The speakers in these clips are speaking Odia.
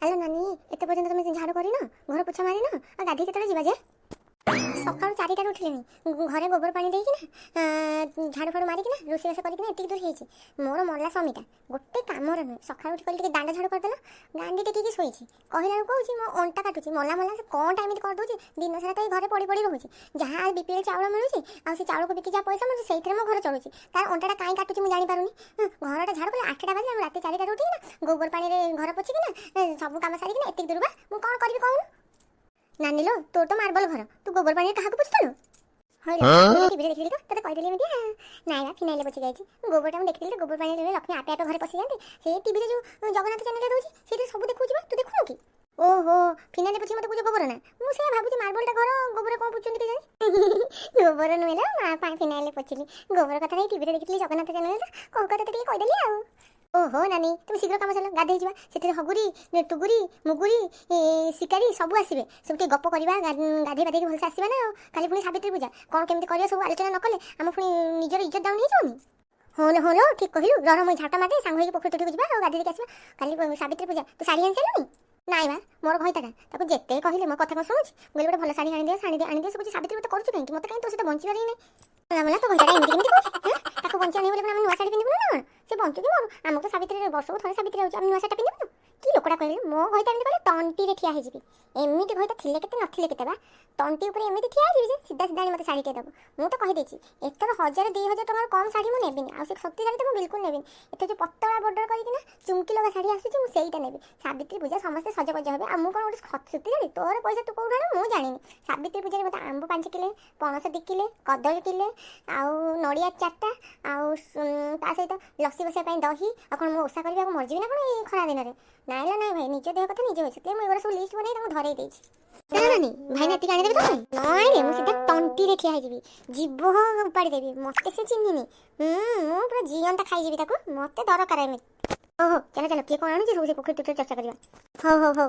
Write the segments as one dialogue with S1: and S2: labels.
S1: ଆଲୋ ନାନୀ ଏତେ ପର୍ଯ୍ୟନ୍ତ ତମେ ଝାଡ଼ୁ କରିନ ଘର ପୋଛା ମାରିନ ଆଉ ଗାଧୋଇ କେତେବେଳେ ଯିବା ଯେ ସକାଳୁ 4টাରୁ ଉଠିଲେଣି ଘରେ ଗୋବର ପାଣି ଦେଇକିନା ଝାଡ଼ୁ ଫାଡ଼ୁ ମାରିକିନା ରୋଷେଇବାସ କରିକିନା ଏତିକି ଦୂର ହେଇଛି ମୋର ମଲା ସ୍ୱାମୀଟା ଗୋଟେ କାମର ନୁହେଁ ସକାଳୁ ଉଠି କହିଲି ଟିକେ ଦାଣ୍ଡ ଝାଡ଼ୁ କରିଦେଲ ଗାଣ୍ଡି ଟେକିକି ଶୋଇଛି କହିଲା ବେଳକୁ କହୁଛି ମୋ ଅଣ୍ଟା କାଟୁଛି ମଲା ସେ କ'ଣଟା ଏମିତି କରିଦେଉଛି ଦିନ ସାରା ତ ଏଇ ଘରେ ପଡ଼ି ପଡ଼ି ରହୁଛି ଯାହା ବିପିଏଲ୍ ଚାଉଳ ମିଳୁଛି ଆଉ ସେ ଚାଉଳକୁ ବିକି ଯାହା ପଇସା ମିଳୁଛି ସେଇଥିରେ ମୋ ଘର ଚଳୁଛି ତାର ଅଣ୍ଟାଟା କାଇଁ କାଟୁଛି ମୁଁ ଜାଣିପାରୁନି ଘରଟା ଝାଡ଼ୁ କଲେ 8ଟା ବାଜିଲା ମୁଁ ରାତି 4টাରୁ ଉଠିକିନା ଗୋବର ପାଣିରେ ଘର ପୋଛିକିନା ସବୁ କାମ ସାରିକିନା ଏତିକି ଦୂର ବା ମୁଁ କ'ଣ କରିବି କହୁନୁ ନାନୀ लो तोर तो मार्बल घर तू गोबर पानी कहा पुछलु टीवी देखिली तो तते कहदेली एमितिया नाइ बा फिनाइल पोछि जाइछि गोबरटा मैं देखिली तो गोबर पानी रे लक्ष्मी आपे आपे घर पसि जाते से टीवी रे जो जगन्नाथ चैनल रे दउछि सेति सब देखुछि बा तू देखुनु कि ओहो फिनाइल पोछि मते पूजा गोबर ना मु से भाबुछि मार्बलटा घर गोबर कोन पुछुनि के जानि गोबर नुइला मा फिनाइल पोछिली गोबर कथा रे टीवी रे देखिली जगन्नाथ चैनल रे कोन कथा तते कहदेली आ ओहो नानी तुम शीघ्र कम चल गाधे जा से हगुरी टुगुरी मुगुरी शिकारी सब आसवे सब गप करवा गाधे बाधे भलसे आसवा ना खाली पुणी सावित्री पूजा कौन केमती करवा सब आलोचना न कले आम पुणी निजर इज्जत डाउन हो जाऊनी हाँ ठीक कहलु रह मुझे झाटा मारे सांग होगी पोखरी तोटी को गाधे देखिए आसवा खाली सावित्री पूजा तू शाढ़ी आनी सारूनी नाइ बा मोर घईटाटा जिते कहले मो कथा कौन शुणुची बोले गोटे भल शाढ़ी आनी से सावित्री मत करुँ कहीं मत कहीं तो सहित बंचार ही नहीं तो घईटा एमती केमती कहूँ बंचा नहीं बोले नुआ शाढ़ी पिंधु ना से बंचु कि मोर आम तो सावित्री वर्ष थे सावित्री होती नुआ शाढ़ी पिंधु कि लोकटा कहले मो घईटा एमती कहले तंटी ठिया होगी एमती घईटा थिले केते नथिले केते बा तंटी ऊपर एमती ठिया होगी जे सीधा सीधा मते शाढ़ी टे दब मु तो कहि देछि एतर 1000-2000 टका कम शाढ़ी मु नेबिनी आ से शक्ति शाढ़ी तो मु बिल्कुल नेबिनी एते जो पत्तला बॉर्डर करिकि ना चुमकी लगा शाढ़ी आसी मु सेईटा नेबी सावित्री पूजा समस्त सज गज हेबे आ मु कोन गोटे खतसुती जानी तोर पैसा तू कोउ ठाणु मु जानिनी सावित्री पूजा रे मते आंब 5 किलो पणस 2 किलो कदली किलो आउ नड़िया 4टा आउ ता सहित लस्सी बसिया पई दही आ कोन मु ओसा करबा को मरजी ना कोन खरा दिन रे नाइला नाइ भाई निज देह कथा निजे होइछ ते मु एगोरा सब लिस्ट बनै ताको धरै देछि नानी भाई नाती आनी देबे तो नाइ रे मु सीधा तंटी रे ठिया हेजिबी जीव उपाड़ी देबी मते से चिन्हिनी मु पूरा जीवंता खाइ जेबी ताको मते दरकार एमे ओहो चलो चलो के कोन आनु जे सब से पोखरी तुटे चर्चा करबा हो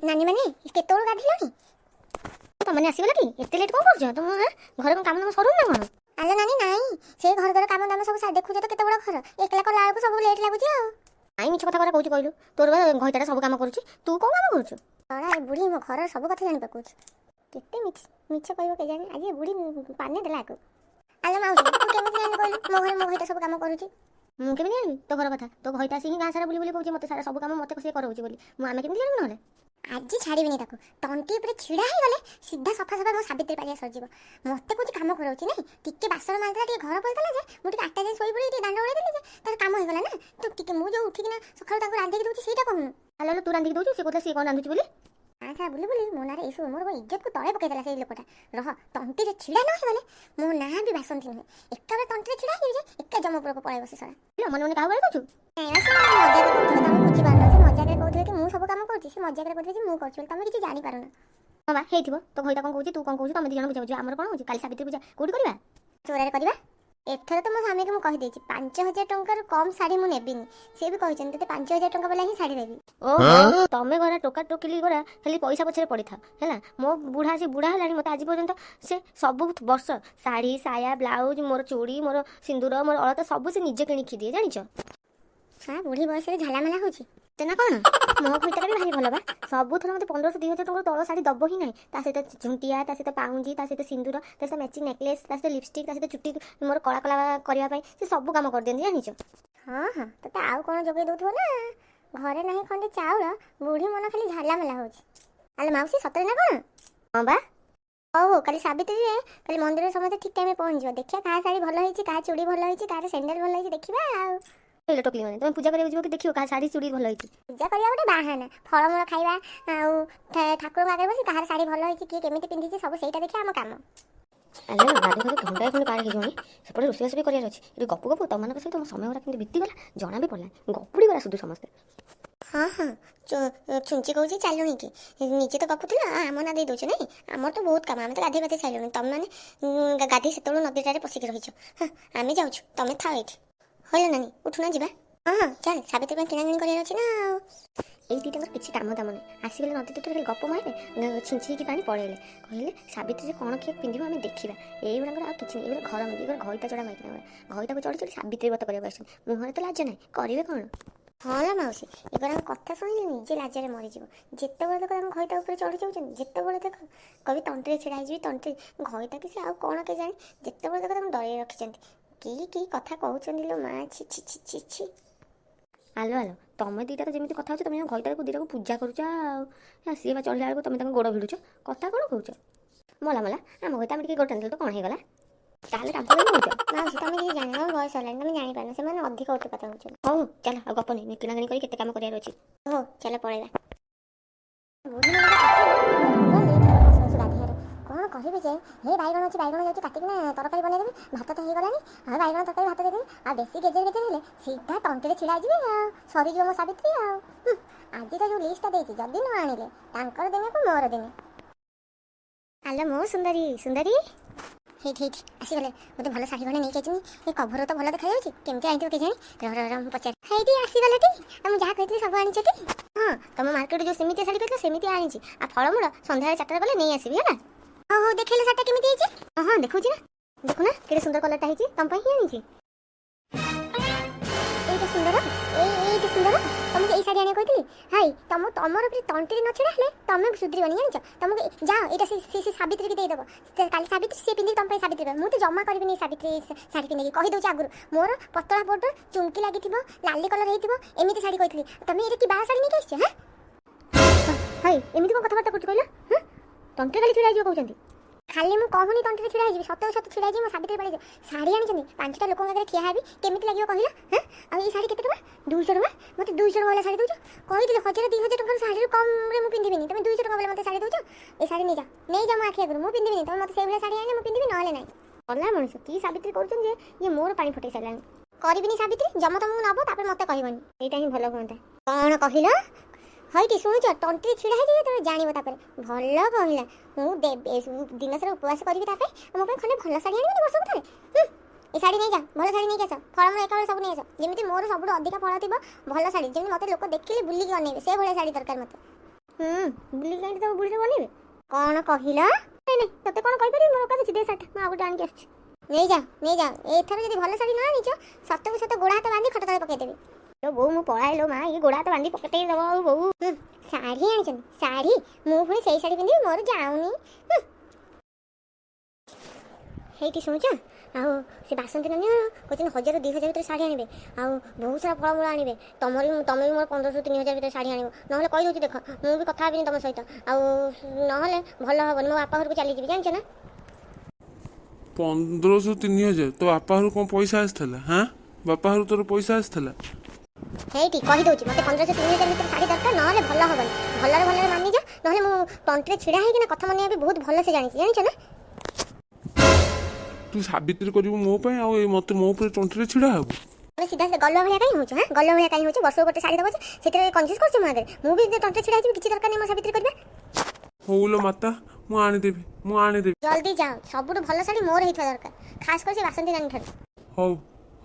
S1: नानी माने केतोळ गाधिलनी तमने आसीगला कि एते लेट कोन करछ तुम घर को काम न सरुन ना कोन आलो नानी नाइ से घर काम दाम सब देखु जे तो केते बड़ा घर एकला कला को सब लेट लागुची आ आई मिछ कथा करा कहूची कहलु तोर घईटाटा सब काम करूची तू कोन काम करूछु अरे बुढ़ी मो घर सब कथा जानि पकुछ केते मिछ कहबो के जानि आज बुढ़ी पाने देला को आलो माउसी तू केमिति जानि कहलु मो घर मो घईटा सब काम करूची मु केमिति जानि तो घर कथा तो घईटा सिंह गां सारा बुली बुली कहूची मते सारा सब काम मते कसे करौची बोली मु आमे केमिति जानि नहले आज छाड़ीबिनी ताको तंटी ऊपर छिड़ा ही गले सीधा सफा सफा मो सावित्री पालिया सरजिबो मते कुछ काम करौची नै टिके बासर मांजला टिके घर पलतला जे मु टिके 8टा जे सोई पड़ी टिके दांड ओळे देली जे तार काम हो गला ना तो टिके मु जो उठी किना सखाळ ताको रांधी के दोची सेटा कहनु आलो तू रांधी के दोची से कोथला से कोन रांधुची बोली आसा बुली बुली मोनारे एसु मोर इज्जत को तळे पके देला से लोकटा रह तंटी रे छिड़ा न हे गले मो ना भी बासंती न एकटा बे तंटी रे छिड़ा हे जे एका जम ऊपर को पळे बसे सारा मन मन का बोले कहू ए ऐसे मजा के कहू तम बुझी बार से मजा के कहू कि मु सब काम करछी से मजा के कहू कि मु करछु तमे किछि जानि पारुना बाबा हेथिबो तो घईटा कोन कहू तू कोन कहू तमे दी जण बुझाउ हमर कोन होची काली सावित्री पूजा कोडी करबा चोरारे करबा एथर तो मो स्वामी के मु कहि देछि 5000 टंका कम साड़ी मु नेबिनी से भी कहिछन तते 5000 टंका वाला ही साड़ी देबी ओ तमे घरा टोका टोकिली घरा खाली पैसा पछरे पड़ी था हैला मो बुढ़ा से बुढ़ा हलानी मते आज पर्यंत से सब वर्ष साड़ी साया ब्लाउज मोर चूड़ी मोर सिंदूर मोर अलता सब से निजे किणी खि दिए जानिछ हां बुढ़ी बयस रे झालामाला होछि तेना कोन मो घईटा भी भारी भलो बा सब थोर मते 1500-2000 टंका तळ साड़ी दबो ही नै ता सहित झुंटिया ता सहित पाउंजी ता सहित सिंदूर ता सहित मैचिंग नेकलेस ता सहित लिपस्टिक ता सहित चुट्टी मोर कला कला करिया पई से सब काम कर देन जानिछ हां तते आउ कोन जोगे दोथो ना घरे नाही खंडे चाउळ बुढ़ी मन खाली झालामाला होछि आले माउसी सतरे ना कोन हां बा ओहो काली सावित्री रे काली मंदिर समते ठीक टाइम में पहुंच जो देखिया का साड़ी भलो होइछि का चूड़ी भलो होइछि का सैंडल भलो होइछि देखिबा आ एले टोकली माने तुम पूजा करियो कि देखियो का साड़ी चूड़ी भलो होइछि पूजा करिया गोटे बाहाना फळमूल खाइबा आ ठाकुर आगे बसी कहार साड़ी भलो होइछि कि केमिति पिंधिछि सब सेटा देखिया हम काम अरे गाडी घर घंटा खंड पार हेजोनी सेपटे रोषेस भी करिया अछि ए गप्पु गप्पु तमनक सहित समय ओरा किंतु बीती गला जना भी पड़ला गप्पुड़ी गला सुदु समस्त हाँ छुंची कहूँ चलुनी कि निजे तो गपुला आम ना दे दे ना आमर तो बहुत काम आम तो गाधे गाधे सारे तुम मैंने गाधे से नदीटारे पशिक रही हाँ आम जाऊँ तुम था ये हल नानी उठुना जा हाँ चल सावित्री किणाकिणी कर दुटा किसी कम दाम नहीं आसगले नदी तट गप मारे छिंची पानी पड़ेले कहले सावित्री कौन किए पिंध आम देखा ये गुड़ा किसी नहीं घर घर घईटा चढ़ा माइक घईटा को चढ़ी चढ़ी सावित्री व्रत करने मुहर तो लाज ना करेंगे कौन ହଁ ଲା ମାଉସୀ, ଏଗୁଡ଼ାକ କଥା ଶୁଣିଲେ ନିଜେ ଲାଜରେ ମରିଯିବ। ଯେତେବେଳେ ଦେଖ ତାଙ୍କ ଘଇତା ଉପରେ ଚଢ଼ି ଯାଉଛନ୍ତି, ଯେତେବେଳେ ଦେଖ କବି ତଣ୍ଟିରେ ଛିଡ଼ା ହେଇଯିବି, ତଣ୍ଟି ଘଇତା କି ସେ ଆଉ କ'ଣ କେଜାଣି, ଯେତେବେଳେ ଦେଖ ତାଙ୍କୁ ଡରେଇ ରଖିଛନ୍ତି। କି କଥା କହୁଛନ୍ତି ଲୋ ମା, ଛି ଛି ଛି ଛି ଛି। ଆଲୋ ତମେ ଦୁଇଟା ତ ଯେମିତି କଥା ହେଉଛ, ତମେ ଘଇତାକୁ ଦୁଇଟାକୁ ପୂଜା କରୁଛ ଆଉ। ସିଏ ବା ଚଢ଼ିଲା ବେଳକୁ ତମେ ତାଙ୍କ ଗୋଡ଼ ଭିଡ଼ୁଛ, କଥା କ'ଣ କହୁଛ? ମଲା ଆମ ଘଇତା ଆମେ ଟିକେ ଗୋଡ଼ ଟାଣିଦେଲୁ ତ କ'ଣ ହେଇଗଲା? ତାହେଲେ ତାଙ୍କୁ ବି କହୁଛ ମାଉସୀ, ତମେ କିଛି ଜାଣିନ, ବୟସ ହେଲାଣି, ତମେ ଜାଣିପାରୁନ, ସେମାନେ ଅଧିକ ଅତି କଥା କହୁଛନ୍ତି। ହଉ ଚାଲ ଆଉ ଗପନି, କିଣାକିଣି କରି କେତେ କାମ କରିବାର ଅଛି। ହଉ ଚାଲ ପଳେଇବା। କ'ଣ କହିବି ଯେ, ହେ ବାଇଗଣ ଅଛି, ବାଇଗଣ ଯାଉଛି କାଟିକିନା ତରକାରୀ ବନେଇଦେବି, ଭାତ ତ ହେଇଗଲାଣି, ଆଉ ବାଇଗଣ ତରକାରୀ ଭାତ ଦେଇଦେବି, ଆଉ ବେଶୀ ଗେଜେର ହେଲେ ସିଧା ତଣ୍ଟିରେ ଛିଡ଼ା ହେଇଯିବି ଆଉ, ସରିଯିବ ମୋ ସାବିତ୍ରୀ ଆଉ। ଆଜି ତ ଯେଉଁ ଲିଷ୍ଟଟା ଦେଇଛି, ଯଦି ନ ଆଣିଲେ ତାଙ୍କର ଦିନକୁ ମୋର ଦିନେ। ଆଲୋ ମୋ ସୁନ୍ଦରୀ ହେଇଠି ଆସିଗଲେ। ମୋତେ ଭଲ ଶାଢ଼ୀ ଖଣ୍ଡେ ନେଇକି ଆସିନି, ଏ କଭର ତ ଭଲ ଦେଖାଯାଉଛି, କେମିତି ଆଣିଥିବ କେଜାଣି? ରହ ମୁଁ ପଚାରେ। ହେଇଠି ଆସିଗଲେ ଟି, ଆଉ ମୁଁ ଯାହା କହିଥିଲି ସବୁ ଆଣିଛ ଟି? ହଁ, ତମ ମାର୍କେଟରେ ଯେଉଁ ସେମିତି ଶାଢ଼ୀ କହିଥିଲ ସେମିତି ଆଣିଛି, ଆଉ ଫଳମୂଳ ସନ୍ଧ୍ୟାବେଳେ 4ଟାରେ ଗଲେ ନେଇ ଆସିବି ହେଲା। ହଉ ଦେଖେଇଲେ ଶାଢ଼ୀଟା କେମିତି ହେଇଛି? ହଁ ଦେଖଉଛି ନା, ଦେଖୁନା କେତେ ସୁନ୍ଦର କଲରଟା ହେଇଛି, ତମ ପାଇଁ ହିଁ ଆଣିଛି। ଏଇଟା ସୁନ୍ଦର, ଏଇଟା ସୁନ୍ଦର, ତମକୁ ଏଇ ଶାଢ଼ୀ ଆଣିବାକୁ କହିଥିଲି। ହାଇ ତମର ତଣ୍ଟିରେ ନ ଛିଡ଼ା ହେଲେ ତମେ ସୁଧରିବନି ଜାଣିଛ। ତମକୁ ଯାଅ ଏଇଟା ସେ ସାବିତ୍ରୀକି ଦେଇଦେବ, କାଲି ସାବିତ୍ରୀ ସେ ପିନ୍ଧିକି ତମ ପାଇଁ ସାବିତ୍ରୀ। ମୁଁ ତ ଜମା କରିବିନି ସାବିତ୍ରୀ ଶାଢ଼ୀ ପିନ୍ଧିକି, କହିଦେଉଛି ଆଗରୁ। ମୋର ପତଳା ବୋର୍ଡର ଚୁମକି ଲାଗିଥିବ, ଲାଲି କଲର ହେଇଥିବ, ଏମିତି ଶାଢ଼ୀ କହିଥିଲି। ତମେ ଏଇଟା କି ବାହା ଶାଢ଼ୀ ନେଇକି ଆସିଛ? ହାଇ ଏମିତି କ'ଣ କଥାବାର୍ତ୍ତା କରୁଛୁ କହିଲ? ତଣ୍ଟିରେ ଖାଲି ଛିଡ଼ା ହେଇଯିବ କହୁଛନ୍ତି। ଖାଲି ମୁଁ କହୁନି ତଣ୍ଟିରେ ଛିଡ଼ା ହେଇଯିବି, ସତ ଛିଡ଼ା ହେଇଯିବି, ମୋ ସାବିତ୍ରୀ ପଳେଇଯିବ। ଶାଢ଼ୀ ଆଣିଛନ୍ତି, 5ଟା ଲୋକଙ୍କ ଆଗରେ ଠିଆ ହେବି, କେମିତି ଲାଗିବ କହିଲ? ଆଉ ଏଇ ଶାଢ଼ୀ କେତେ ଟଙ୍କା? 200 ଟଙ୍କା। ମୋତେ 200 ଟଙ୍କା ବାଲା ଶାଢ଼ୀ ଦେଉଛ? କହିଥିଲି 1000-2000 ଟଙ୍କାର ଶାଢ଼ୀରୁ କମ୍ରେ ମୁଁ ପିନ୍ଧିବିନି, ତମେ 200 ଟଙ୍କା ବାଲା ମୋତେ ଶାଢ଼ୀ ଦେଉଛ? ଏଇ ଶାଢ଼ୀ ନେଇଯାଅ ମୋ ଆଖି ଆଗରୁ, ମୁଁ ପିନ୍ଧିବିନି। ତମେ ମୋତେ ସେଇଭଳିଆ ଶାଢ଼ୀ ଆଣିଲେ ମୁଁ ପିନ୍ଧିବି, ନହେଲେ ନାହିଁ। ଅଲା ମଣିଷ କି ସାବିତ୍ରୀ କରୁଛନ୍ତି ଯେ ଇଏ ମୋର ପାଣି ଫଟେଇ ସାରିଲାଣି। କରିବିନି ସାବିତ୍ରୀ, ଜମା ତମକୁ ନେବ, ତାପରେ ମୋତେ କହିବନି, ଏଇଟା ହିଁ ଭଲ ହୁଅନ୍ତା। କ'ଣ କହିଲ? ହଇଟି ଶୁଣୁଛ, ତଣ୍ଟିରେ ଛିଡ଼ା ହେଇଯିବି, ତମେ ଜାଣିବ। ତାପରେ ଭଲ କହିଲା, ମୁଁ ଦିନସାରା ଉପବାସ କରିବି, ତାପରେ ମୋ ପାଇଁ ଖଣ୍ଡେ ଭଲ ଶାଢ଼ୀ ଆଣିବନି ବର୍ଷକୁ ଥରେ? ଏ ଶାଢ଼ୀ ନେଇଯା, ଭଲ ଶାଢ଼ୀ ନେଇକି ଆସ, ଫଳମୂଳ ଏକାବେଳେ ସବୁ ନେଇ ଆସ, ଯେମିତି ମୋର ସବୁଠୁ ଅଧିକା ଫଳ ଥିବ, ଭଲ ଶାଢ଼ୀ, ଯେମିତି ମୋତେ ଲୋକ ଦେଖିଲେ ବୁଲିକି ଅନେଇବେ, ସେ ଭଳିଆ ଶାଢ଼ୀ ଦରକାର ମୋତେ। ବୁଲିକି ଯାଇକି ତମ ବୁଢ଼ୀରେ ବନେଇବେ? କ'ଣ କହିଲ? ନାଇଁ ତତେ କ'ଣ କହିପାରିବି, ମୋର କାছে ଦେ ଶାଢ଼ୀ, ମୁଁ ଆଉ ଗୋଟେ ଆଣିକି ଆସୁଛି। ନେଇଯାଅ, ଏଥର ଯଦି ଭଲ ଶାଢ଼ୀ ନ ଆଣିଛ, ସତକୁ ସତ ଗୋଡ଼ ହାତ ବାନ୍ଧି ଖଟ ତଳେ ପକେଇଦେବି। ବୋଉ ମୁଁ ପଳାଇଲୋ ମା, ଇଏ ଗୋଡ଼ ହାତ ବାନ୍ଧି ପକେଇ ଦେବ। ଆଉ ବୋଉ ଶାଢ଼ୀ ଆଣିଛନ୍ତି, ଶାଢ଼ୀ, ମୁଁ ପୁଣି ସେଇ ଶାଢ଼ୀ ପିନ୍ଧିବି, ମୋର ଯାଉନି। ହେଇଠି ଶୁଣୁଛ, ଆଉ ସେ ବାସନ୍ତୀ ନାନୀ କହୁଛନ୍ତି 1000-2000 ଭିତରେ ଶାଢ଼ୀ ଆଣିବେ, ଆଉ ବହୁତ ସାରା ଫଳମୂଳ ଆଣିବେ। ତମେ ବି ମୋର 1500-3000 ଭିତରେ ଶାଢ଼ୀ ଆଣିବ, ନହେଲେ କହିଦେଉଛି। ଦେଖ ମୁଁ ବି କଥା ହେବିନି ତମ ସହିତ, ଆଉ ନହେଲେ ଭଲ ହେବନି, ମୋ ବାପା ଘରକୁ ଚାଲିଯିବି ଜାଣିଛ ନା।
S2: 1500-3000? ତୋ ବାପା ଘରୁ କ'ଣ ପଇସା ଆସିଥିଲା? ବାପା ଘରୁ ତୋର ପଇସା ଆସିଥିଲା?
S1: ହେଇଠି କହିଦେଉଛି, ମୋତେ 1500-3000 ଭିତରେ ଶାଢ଼ୀ ଦରକାର, ନହେଲେ ଭଲ ହେବନି। ଭଲରେ ମାନିଯା, ନହେଲେ ମୁଁ ତଣ୍ଟିରେ ଛିଡ଼ା ହେଇକିନା କଥା ମନେଇବା ବି ବହୁତ ଭଲସେ ଜାଣିଛି ଜାଣିଛ ନା।
S2: ତୁ ସାବିତ୍ରୀ କରିବୁ ମୋ ପାଇଁ, ଆଉ ମୋତେ ମୋ ଉପରେ ତଣ୍ଟିରେ ଛିଡ଼ା ହବୁ?
S1: ତମେ ସିଧା ଗଲ ଭଳିଆ କାହିଁ ହଉଛ? ଗଲ ଭଳିଆ କାହିଁ ହଉଛ? ବର୍ଷକୁ ଗୋଟେ ଶାଢ଼ୀ ଦେବ, ସେଥିରେ କଞ୍ଜୁସ୍ କରୁଛ ମୋ ଆଗରେ। ମୁଁ ବି ତଣ୍ଟିରେ ଛିଡ଼ା ହେଇଯିବି, କିଛି ଦରକାର ନାହିଁ ମୋ ସାବିତ୍ରୀ କରିବା।
S2: ହଉ ଲୋ ମାତା, ମୁଁ ଆଣିଦେବି।
S1: ଜଲ୍ଦି ଯାଅ, ସବୁଠୁ ଭଲ ଶାଢ଼ୀ ମୋର ହେଇଥିବା ଦରକାର, ଖାସ୍ କରି ସେ ବାସନ୍ତୀ ନାନୀ ଠାରୁ।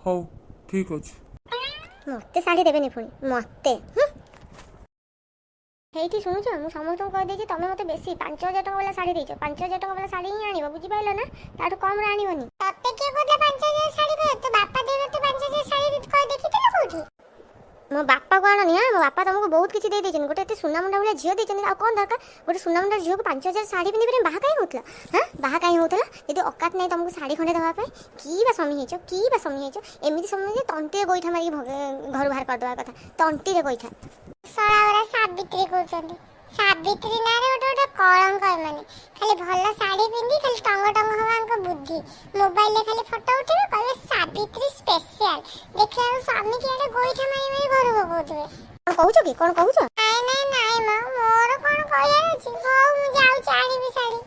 S2: ହଉ ଠିକ୍ ଅଛି।
S1: ମୋତେ ଶାଢ଼ୀ ଦେବେନି ପୁଣି ମୋତେ। ହେଇଠି ଶୁଣୁଛ, ମୁଁ ସମସ୍ତଙ୍କୁ କହିଦେଇଛି, ତମେ ମୋତେ ବେଶୀ 5000 ଟଙ୍କା ବାଲା ଶାଢ଼ୀ ଦେଇଛ, 5000 ଟଙ୍କା ବାଲା ଶାଢ଼ୀ ହିଁ ଆଣିବ, ବୁଝିପାରିଲ ନା? ତାଠୁ କମ୍ରେ ଆଣିବନି। ତତେ କିଏ କହୁଥିଲା 5000 ଶାଢ଼ୀ କହିବ? ତୋ ବାପା ଦେବେ, ତୁ 5000 ଶାଢ଼ୀ ଦେଖିଥିଲୁ କୋଉଠି? ମୋ ବାପାକୁ ଆଣନି। ମୋ ବାପା ତମକୁ ବହୁତ କିଛି ଦେଇଛନ୍ତି, ଗୋଟେ ଏତେ ସୁନାମୁଣ୍ଡା ଭଳିଆ ଝିଅ ଦେଇଛନ୍ତି, ଆଉ କ'ଣ ଦରକାର? ଗୋଟେ ସୁନାମୁଣ୍ଡା ଝିଅକୁ 5000 ଶାଢ଼ୀ ପିନ୍ଧିବି, ବାହା କାହିଁ ହେଉଥିଲା? ବାହା କାହିଁ ହେଉଥିଲା? ଯଦି ଅକାତ ନାହିଁ ତମକୁ ଶାଢ଼ୀ ଖଣ୍ଡେ ଦେବା ପାଇଁ, କି ବା ସ୍ୱାମୀ ହେଇଛ? ଏମିତି ସ୍ୱାମୀ ଯେ ତଣ୍ଟିରେ ଗୋଇଠା ମାରିକି ଘରୁ ବାହାର କରିଦେବା କଥା, ତଣ୍ଟିରେ ଗୋଇଠା। ସାବିତ୍ରୀ କହୁଛନ୍ତି, ସାବିତ୍ରୀ ନାଁରେ ଗୋଟେ କଳଙ୍କ, ଏମାନେ ଖାଲି ଭଲ ଶାଢ଼ୀ ପିନ୍ଧି ଖାଲି ଟଙ୍ଗ ହବାଙ୍କ ବୁଦ୍ଧି, ମୋବାଇଲରେ ଖାଲି ଫଟୋ ଉଠେଇବେ, କହିବେ ସାବିତ୍ରୀ ସ୍ପେଶିଆଲ, ଦେଖିଲା ବେଳକୁ ସ୍ୱାମୀ କି ଆଡ଼େ ଗୋଇଠା ମାରି ଘରୁ ପକଉଥିବେ। କ'ଣ କହୁଛ କି? କ'ଣ କହୁଛ? ନାଇଁ ମା, ମୋର କ'ଣ କହିବାର ଅଛି। ହଉ ମୁଁ ଯାଉଛି ଆଣିବି ଶାଢ଼ୀ।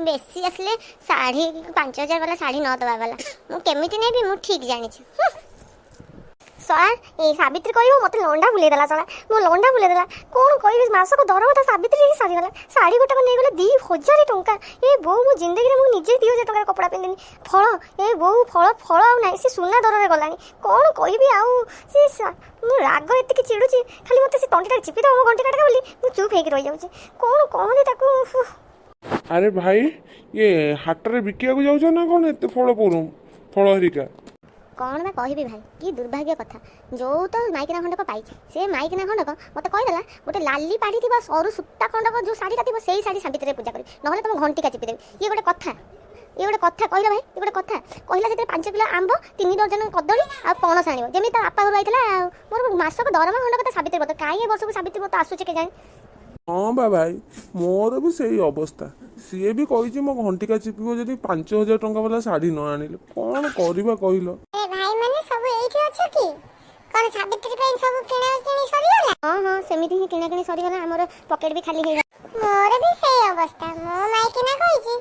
S1: ବେଶୀ ଆସିଲେ ଶାଢ଼ୀ 5000 ବାଲା ଶାଢ଼ୀ ନ ଦେବା ବାଲା, ମୁଁ କେମିତି ନେବି ମୁଁ ଠିକ୍ ଜାଣିଛି। ଶଳା ଏଇ ସାବିତ୍ରୀ କରିବ, ମୋତେ ଲଣ୍ଡା ବୁଲେଇଦେଲା। ମୋ ଲଣ୍ଡା ବୁଲେଇଦେଲା। କ'ଣ କହିବି, ମାସକ ଦରମା ତା ସାବିତ୍ରୀ ସରିଗଲା। ଶାଢ଼ୀ ଗୋଟାକ ନେଇଗଲେ 2000 ଟଙ୍କା। ଏ ବୋଉ, ମୁଁ ଜିନ୍ଦଗିରେ ମୁଁ ନିଜେ 2000 ଟଙ୍କାର କପଡ଼ା ପିନ୍ଧିନି। ଫଳ ଫଳ ଆଉ ନାହିଁ, ସେ ସୁନା ଦରରେ ଗଲାଣି। କ'ଣ କହିବି ଆଉ, ମୁଁ ରାଗ ଏତିକି ଚିଡ଼ୁଛି, ଖାଲି ମୋତେ ସେ ତଣ୍ଟିଟା ଚିପିଦେବ ମୋ ଘଣ୍ଟି କାଟିକା ବୋଲି ମୁଁ ଚୁପ୍ ହେଇକି ରହିଯାଉଛି। କ'ଣ କହନ୍ତି ତାକୁ।
S2: ଆରେ ଭାଇ, ଇଏ ହାଟରେ ବିକିବାକୁ ଯାଉଛ ନା କ'ଣ ଏତେ ଫଳ ହେରିକା?
S1: କ'ଣ ବା କହିବି ଭାଇ, କି ଦୁର୍ଭାଗ୍ୟ କଥା। ଯେଉଁ ତ ମାଇକିନା ଖଣ୍ଡକ ପାଇଛି, ସେ ମାଇକିନା ଖଣ୍ଡକ ମୋତେ କହିଦେଲା ଗୋଟେ ଲାଲି ପାଢ଼ି ଥିବା ସରୁ ସୂତା ଖଣ୍ଡକ ଯେଉଁ ଶାଢ଼ୀଟା ଥିବ ସେଇ ଶାଢ଼ୀ ସାବିତ୍ରୀରେ ପୂଜା କରିବି, ନହେଲେ ତୁମ ଘଣ୍ଟିକା ଚିପିଦେବି। ଇଏ ଗୋଟେ କଥା, ଇଏ ଗୋଟେ କଥା କହିଲା ଭାଇ, ଇଏ ଗୋଟେ କଥା କହିଲା। ସେଥିରେ 5 କିଲୋ ଆମ୍ବ, 3 ଡଜନ କଦଳୀ ଆଉ ପଣସ ଆଣିବ, ଯେମିତି ତା ବାପା ଘରୁ ଆଇଥିଲା। ଆଉ ମୋର ମାସକ ଦରମା ଖଣ୍ଡକ ତା ସାବିତ୍ରୀ ବ୍ରତ, କାହିଁ ଏ ବର୍ଷକୁ ସାବିତ୍ରୀ ବ୍ରତ ଆସୁଛି କେଜାଣି।
S2: ହଁ ବା ଭାଇ, ମୋର ବି ସେଇ ଅବସ୍ଥା। ସିଏ ବି କହିଛି ମୋ ଘଣ୍ଟିକା ଚିପିବ ଯଦି 5,000 ଟଙ୍କା ବାଲା ଶାଢ଼ୀ ନ ଆଣିଲେ। କ'ଣ କରିବା କହିଲ?
S1: ଭାଇ ମାନେ ସବୁ ଏଇଠି ଅଛ କି? କ'ଣ ସାବିତ୍ରୀ ପାଇଁ ସବୁ କିଣାକିଣି ସରିଗଲା? ହଁ ସେମିତି ହିଁ କିଣାକିଣି ସରିଗଲା, ଆମର ପକେଟ୍ ବି ଖାଲି ହେଇଗଲା। ମୋର ବି ସେଇ ଅବସ୍ଥା। ମୋ ମାଇକିନା କହିଛି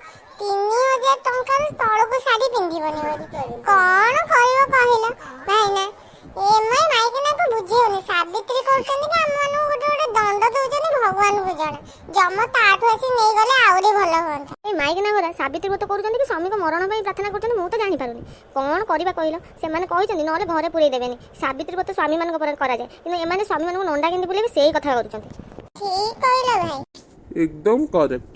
S1: 3,000 ଟଙ୍କାରୁ ତଳକୁ ଶାଢ଼ୀ ପିନ୍ଧିବନି ବୋଲି। କ'ଣ କରିବ କହିଲ ଭାଇନା? ଏମାନେ ମାଇକିନାକୁ ବୁଝେଉନି, ସାବିତ୍ରୀ କରୁଛନ୍ତି କି ଆମମାନଙ୍କୁ ଗୋଟେ ଗୋଟେ ଦଣ୍ଡ ଦଉଛନ୍ତି ଭଗବାନଙ୍କୁ ଜଣା। ଜମ ତାଠୁ ଆସି ନେଇଗଲେ ଆହୁରି ଭଲ ହୁଅନ୍ତା। ଏଇ ମାଇକିନା ଘର ସାବିତ୍ରୀ ବ୍ରତ କରୁଛନ୍ତି କି ସ୍ୱାମୀଙ୍କ ମରଣ ପାଇଁ ପ୍ରାର୍ଥନା କରୁଛନ୍ତି, ମୁଁ ତ ଜାଣିପାରୁନି। କ'ଣ କରିବା କହିଲ? ସେମାନେ କହିଛନ୍ତି ନହେଲେ ଘରେ ପୁରେଇ ଦେବେନି। ସାବିତ୍ରୀ ବ୍ରତ ସ୍ୱାମୀମାନଙ୍କ ପରେ କରାଯାଏ, କିନ୍ତୁ ଏମାନେ ସ୍ୱାମୀମାନଙ୍କୁ ନଣ୍ଡା କେମିତି ବୁଲେଇବେ ସେଇ କଥା କରୁଛନ୍ତି। ଠିକ୍ କହିଲ ଭାଇ,
S2: एकदम करेक्ट।